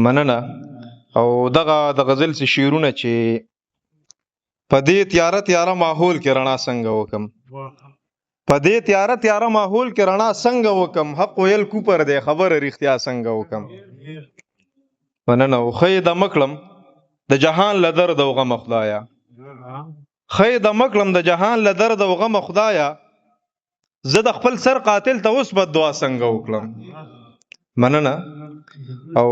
مننه. او دغه د غزل سي شعرونه چې په دې تیاره تیاره ماحول کې رڼا څنګه وکم، په دې تیاره تیاره ماحول کې رڼا څنګه وکم، حق ویل کوپر دی خبره رښتیا څنګه وکم. مننه. او خې د مکړم د جهان له درد او غم خدایا، خې د مکړم د جهان له درد او غم خدایا، زه د خپل سر قاتل ته اوس بد دعا څنګه وکړم. مننه. او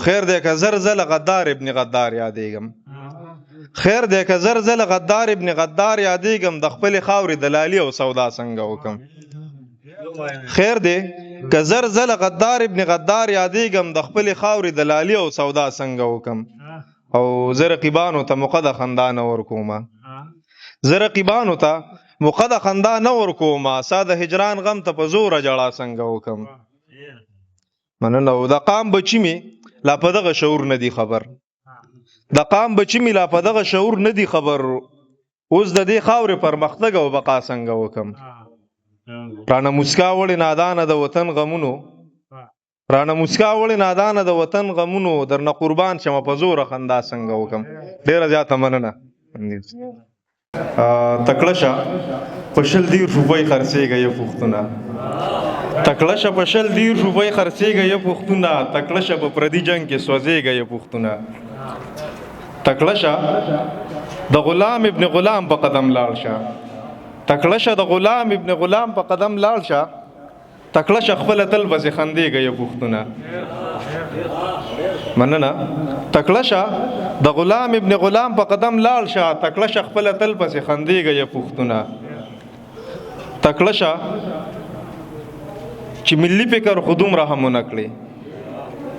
خیر دی که زر زل غدار ابن غدار یادېږم، خیر دی که زر زل غدار ابن غدار یادېږم، د خپل خاورې دلالي او سودا څنګه وکم. خیر دی که زر زل غدار ابن غدار یادېږم، د خپل خاورې دلالي او سودا څنګه وکم. او زه رقیبانو ته موقع د خندا نه ورکومه، زه رقیبانو ته موقع د خندا نه ورکومه، ستا د هجران غم ته په زوره ژړا څنګه وکم. مننه. او د قام بچی مې لا په دغه شعور نه دی خبر، د قام بچی مې لا په دغه شعور نه دی خبر، اوس د دې خاورې پرمختګ او بقا څنګه وکم. رانه مسکا وړې نادانه د وطن غمونو، رانه مسکا وړې نادانه د وطن غمونو، درنه قربان شمه په زوره خندا څنګه وکم. ډېره زیاته مننه. تکړه شه په شل دیر روپۍ خرڅېږه یې پوښتنه، تکړه شه په شل دیر روپۍ خرڅېږه یې پوښتنه، تکړه شه په پردي جنګ کې سوځېږه یې پوښتنه. تکړه شه د غلام ابن غلام په قدم لاړ شه، تکړه شه د غلام ابن غلام په قدم لاړ شه، تکړه شه خپله تل پسې خندېږه یې پوښتنه. مننه. تکړه شه د غلام ابن غلام په قدم لاړ شه، تکړه شه خپله تل پسې خندېږه یې پوښتنه. تکړه شه چې ملي فکر خو دومره هم ونه کړې،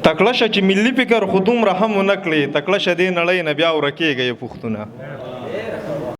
تکړه شه چې ملي فکر خو دومره هم ونه کړې، تکړه شه دې نړۍ نه بیا ورکېږه یې پوښتنه.